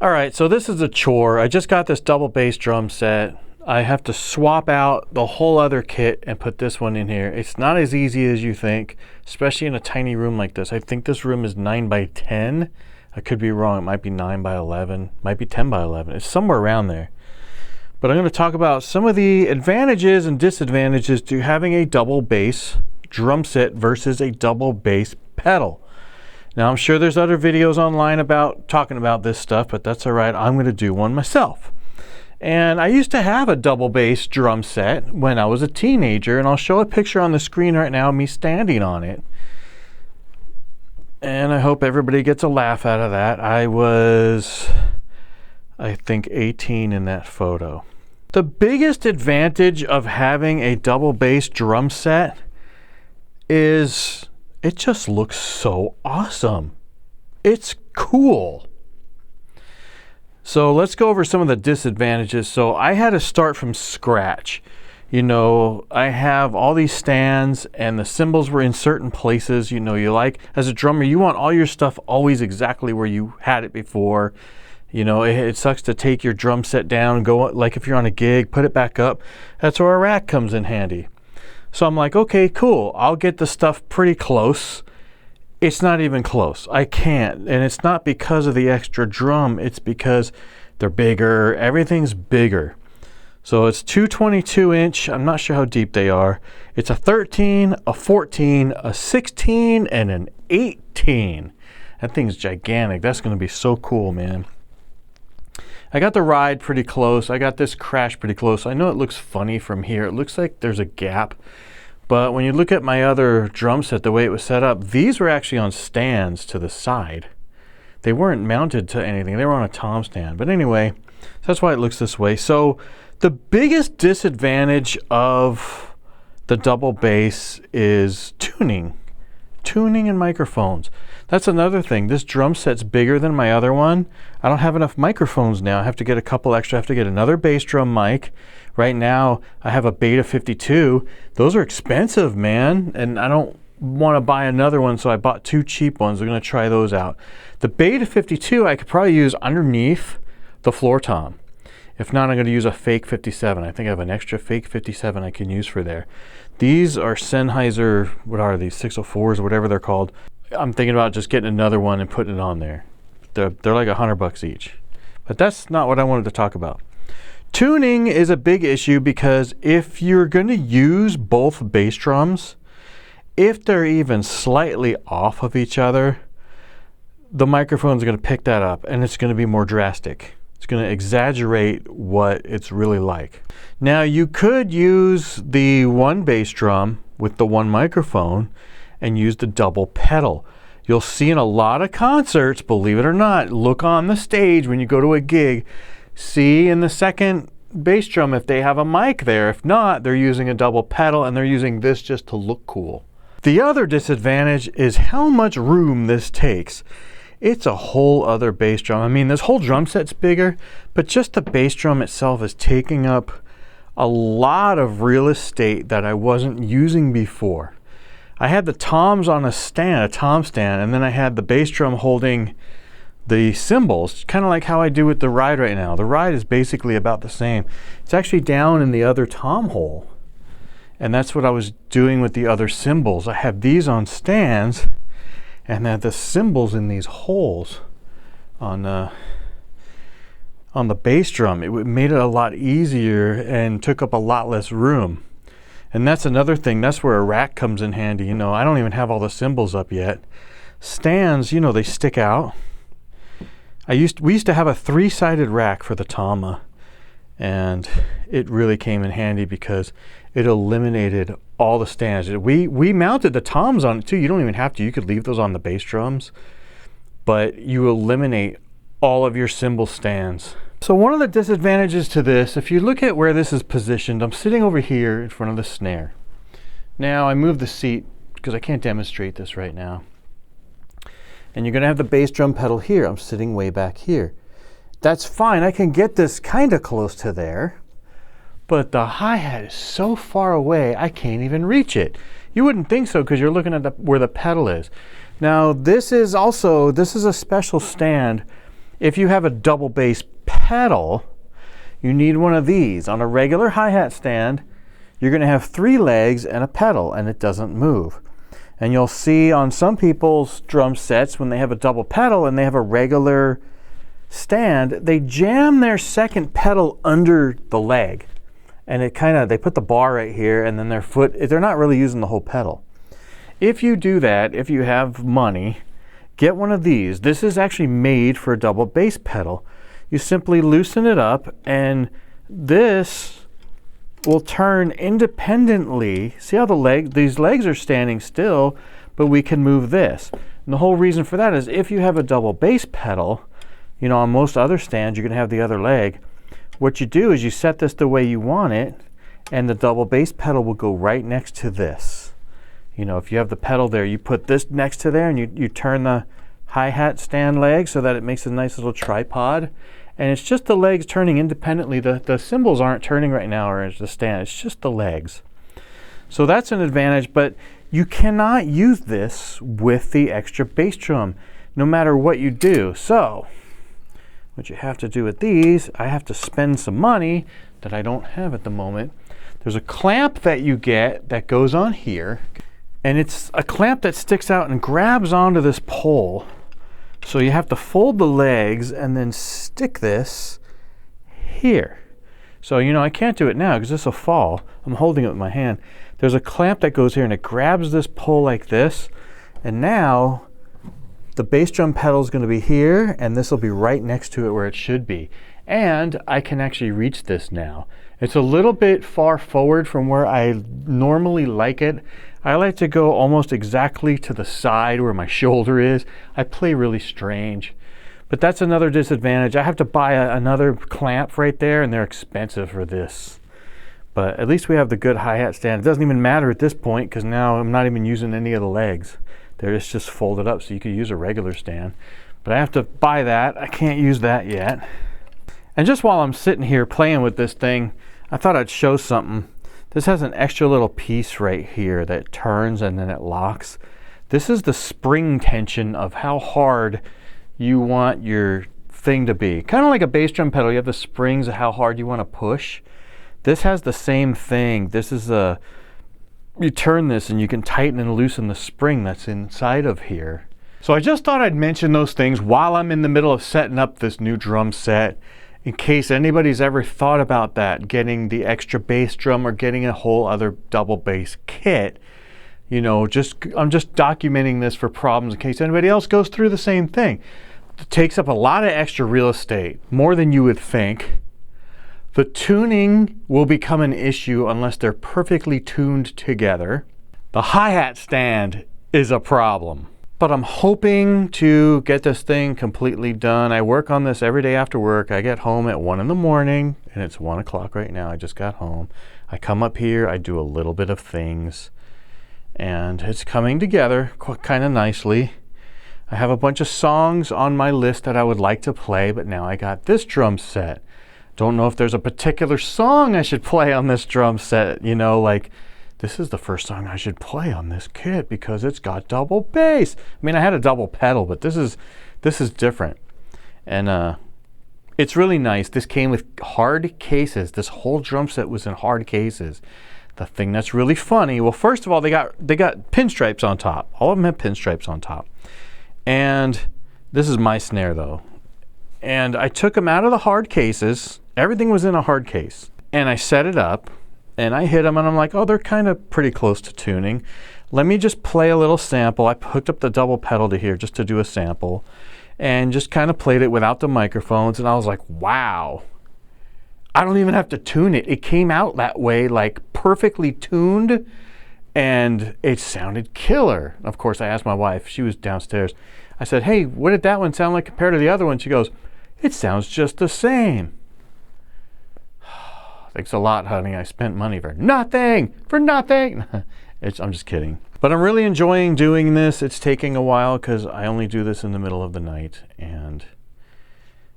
All right, so this is a chore. I just got this double bass drum set. I have to swap out the whole other kit and put this one in here. It's not as easy as you think, especially in a tiny room like this. I think this room is 9 by 10. I could be wrong. It might be 9 by 11, might be 10 by 11. It's somewhere around there. But I'm going to talk about some of the advantages and disadvantages to having a double bass drum set versus a double bass pedal. Now, I'm sure there's other videos online about talking about this stuff, but that's all right. I'm going to do one myself. And I used to have a double bass drum set when I was a teenager, and I'll show a picture on the screen right now of me standing on it. And I hope everybody gets a laugh out of that. I was, I think, 18 in that photo. The biggest advantage of having a double bass drum set is it just looks so awesome. It's cool. So let's go over some of the disadvantages. So I had to start from scratch. You know, I have all these stands and the cymbals were in certain places. You know, you like, as a drummer, you want all your stuff always exactly where you had it before. You know, it sucks to take your drum set down, go, like if you're on a gig, put it back up. That's where a rack comes in handy. So I'm like, okay, cool. I'll get the stuff pretty close. It's not even close. I can't. And it's not because of the extra drum. It's because they're bigger. Everything's bigger. So it's two 22-inch. I'm not sure how deep they are. It's a 13, a 14, a 16, and an 18. That thing's gigantic. That's going to be so cool, man. I got the ride pretty close. I got this crash pretty close. I know it looks funny from here. It looks like there's a gap. But when you look at my other drum set, the way it was set up, these were actually on stands to the side. They weren't mounted to anything. They were on a tom stand. But anyway, that's why it looks this way. So the biggest disadvantage of the double bass is tuning. Tuning and microphones. That's another thing. This drum set's bigger than my other one. I don't have enough microphones now. I have to get a couple extra. I have to get another bass drum mic. Right now, I have a Beta 52. Those are expensive, man. And I don't want to buy another one, so I bought two cheap ones. We're going to try those out. The Beta 52, I could probably use underneath the floor tom. If not, I'm going to use a fake 57. I think I have an extra fake 57 I can use for there. These are Sennheiser, what are these, 604s or whatever they're called. I'm thinking about just getting another one and putting it on there. They're like $100 each. But that's not what I wanted to talk about. Tuning is a big issue because if you're going to use both bass drums, if they're even slightly off of each other, the microphone's going to pick that up and it's going to be more drastic. It's going to exaggerate what it's really like. Now, you could use the one bass drum with the one microphone and use the double pedal. You'll see in a lot of concerts, believe it or not, look on the stage when you go to a gig, see in the second bass drum if they have a mic there. If not, they're using a double pedal and they're using this just to look cool. The other disadvantage is how much room this takes. It's a whole other bass drum. I mean, this whole drum set's bigger, but just the bass drum itself is taking up a lot of real estate that I wasn't using before. I had the toms on a stand, a tom stand, and then I had the bass drum holding the cymbals, kind of like how I do with the ride right now. The ride is basically about the same. It's actually down in the other tom hole. And that's what I was doing with the other cymbals. I have these on stands, and then the cymbals in these holes on the bass drum. It made it a lot easier and took up a lot less room. And that's another thing. That's where a rack comes in handy. You know, I don't even have all the cymbals up yet. Stands, you know, they stick out. We used to have a 3-sided rack for the Tama, and it really came in handy because it eliminated all the stands. We mounted the toms on it too. You don't even have to. You could leave those on the bass drums, but you eliminate all of your cymbal stands. So one of the disadvantages to this, if you look at where this is positioned, I'm sitting over here in front of the snare. Now I moved the seat because I can't demonstrate this right now. And you're going to have the bass drum pedal here. I'm sitting way back here. That's fine. I can get this kind of close to there, but the hi-hat is so far away I can't even reach it. You wouldn't think so because you're looking at where the pedal is. Now this is a special stand. If you have a double bass pedal, you need one of these. On a regular hi-hat stand, you're going to have 3 legs and a pedal, and it doesn't move. And you'll see on some people's drum sets, when they have a double pedal and they have a regular stand, they jam their second pedal under the leg. And they put the bar right here, and then they're not really using the whole pedal. If you do that, if you have money, get one of these. This is actually made for a double bass pedal. You simply loosen it up, and this will turn independently. See how these legs are standing still, but we can move this. And the whole reason for that is if you have a double bass pedal, you know, on most other stands, you're going to have the other leg. What you do is you set this the way you want it, and the double bass pedal will go right next to this. You know, if you have the pedal there, you put this next to there, and you turn the hi-hat stand leg so that it makes a nice little tripod. And it's just the legs turning independently. The cymbals aren't turning right now, or the stand. It's just the legs. So that's an advantage, but you cannot use this with the extra bass drum, no matter what you do. So what you have to do with these, I have to spend some money that I don't have at the moment. There's a clamp that you get that goes on here, and it's a clamp that sticks out and grabs onto this pole. So you have to fold the legs and then stick this here. So, you know, I can't do it now because this will fall. I'm holding it with my hand. There's a clamp that goes here, and it grabs this pole like this. And now the bass drum pedal is going to be here, and this will be right next to it where it should be. And I can actually reach this now. It's a little bit far forward from where I normally like it. I like to go almost exactly to the side where my shoulder is. I play really strange. But that's another disadvantage. I have to buy another clamp right there, and they're expensive for this. But at least we have the good hi-hat stand. It doesn't even matter at this point because now I'm not even using any of the legs. They're just folded up so you could use a regular stand. But I have to buy that. I can't use that yet. And just while I'm sitting here playing with this thing, I thought I'd show something. This has an extra little piece right here that turns and then it locks. This is the spring tension of how hard you want your thing to be. Kind of like a bass drum pedal, you have the springs of how hard you want to push. This has the same thing. This is you turn this and you can tighten and loosen the spring that's inside of here. So I just thought I'd mention those things while I'm in the middle of setting up this new drum set, in case anybody's ever thought about that, getting the extra bass drum or getting a whole other double bass kit. You know, I'm just documenting this for problems in case anybody else goes through the same thing. It takes up a lot of extra real estate, more than you would think. The tuning will become an issue unless they're perfectly tuned together. The hi-hat stand is a problem. But I'm hoping to get this thing completely done. I work on this every day after work. I get home at 1 in the morning, and it's 1 o'clock right now. I just got home. I come up here, I do a little bit of things, and it's coming together kind of nicely. I have a bunch of songs on my list that I would like to play, but now I got this drum set. Don't know if there's a particular song I should play on this drum set, you know, like this is the first song I should play on this kit because it's got double bass. I mean, I had a double pedal, but this is different. And it's really nice. This came with hard cases. This whole drum set was in hard cases. The thing that's really funny, well, first of all, they got pinstripes on top. All of them have pinstripes on top. And this is my snare though. And I took them out of the hard cases. Everything was in a hard case. And I set it up. And I hit them, and I'm like, oh, they're kind of pretty close to tuning. Let me just play a little sample. I hooked up the double pedal to here just to do a sample, and just kind of played it without the microphones, and I was like, wow. I don't even have to tune it. It came out that way, like perfectly tuned, and it sounded killer. Of course, I asked my wife. She was downstairs. I said, hey, what did that one sound like compared to the other one? She goes, it sounds just the same. Thanks a lot, honey. I spent money for nothing. I'm just kidding. But I'm really enjoying doing this. It's taking a while because I only do this in the middle of the night, and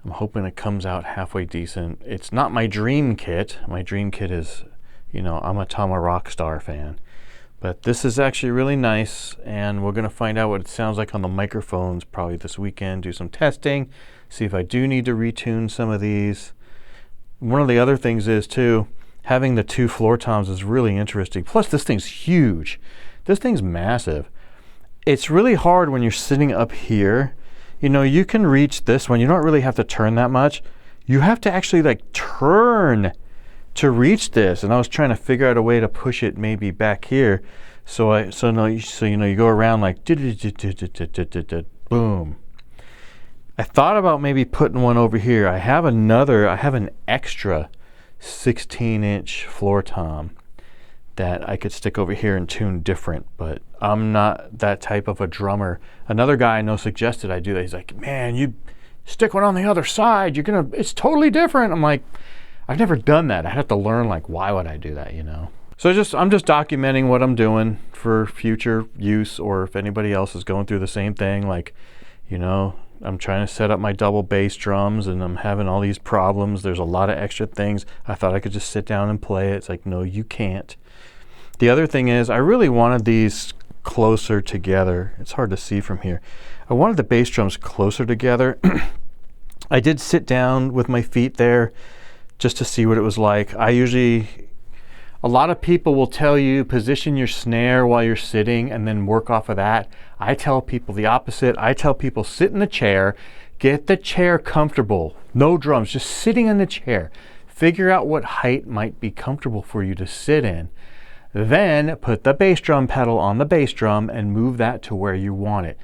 I'm hoping it comes out halfway decent. It's not my dream kit. My dream kit is, you know, I'm a Tama Rockstar fan. But this is actually really nice, and we're gonna find out what it sounds like on the microphones probably this weekend, do some testing, see if I do need to retune some of these. One of the other things is too, having the 2 floor toms is really interesting. Plus this thing's huge. This thing's massive. It's really hard when you're sitting up here. You know, you can reach this one. You don't really have to turn that much. You have to actually like turn to reach this. And I was trying to figure out a way to push it maybe back here. So you know, you go around like boom. I thought about maybe putting one over here. I have an extra 16-inch floor tom that I could stick over here and tune different, but I'm not that type of a drummer. Another guy I know suggested I do that. He's like, man, you stick one on the other side, it's totally different. I'm like, I've never done that. I'd have to learn, like, why would I do that, you know? So I'm just documenting what I'm doing for future use, or if anybody else is going through the same thing, like, you know, I'm trying to set up my double bass drums and I'm having all these problems. There's a lot of extra things. I thought I could just sit down and play it. It's like, no, you can't. The other thing is, I really wanted these closer together. It's hard to see from here. I wanted the bass drums closer together. I did sit down with my feet there just to see what it was like. A lot of people will tell you position your snare while you're sitting and then work off of that. I tell people the opposite. I tell people sit in the chair, get the chair comfortable. No drums, just sitting in the chair. Figure out what height might be comfortable for you to sit in. Then put the bass drum pedal on the bass drum and move that to where you want it.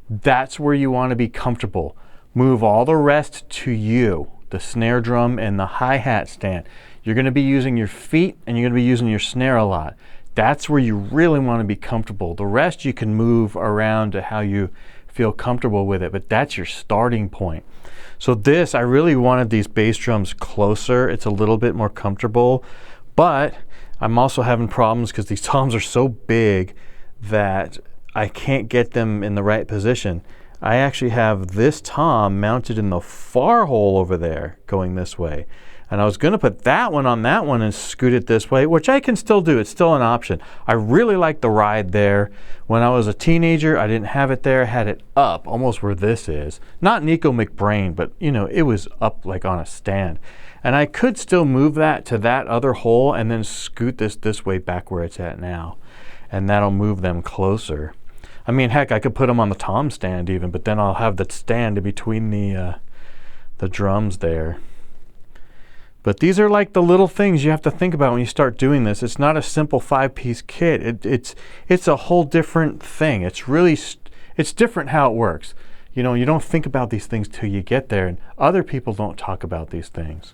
That's where you want to be comfortable. Move all the rest to you, the snare drum and the hi-hat stand. You're going to be using your feet and you're going to be using your snare a lot. That's where you really want to be comfortable. The rest you can move around to how you feel comfortable with it, but that's your starting point. So this, I really wanted these bass drums closer. It's a little bit more comfortable, but I'm also having problems because these toms are so big that I can't get them in the right position. I actually have this tom mounted in the far hole over there going this way. And I was going to put that one on that one and scoot it this way, which I can still do. It's still an option. I really like the ride there. When I was a teenager, I didn't have it there. I had it up almost where this is. Not Nico McBrain, but you know, it was up like on a stand. And I could still move that to that other hole and then scoot this way back where it's at now. And that'll move them closer. I mean, heck, I could put them on the tom stand even, but then I'll have the stand in between the drums there. But these are like the little things you have to think about when you start doing this. It's not a simple 5-piece kit. It's a whole different thing. It's different how it works. You know, you don't think about these things till you get there, and other people don't talk about these things.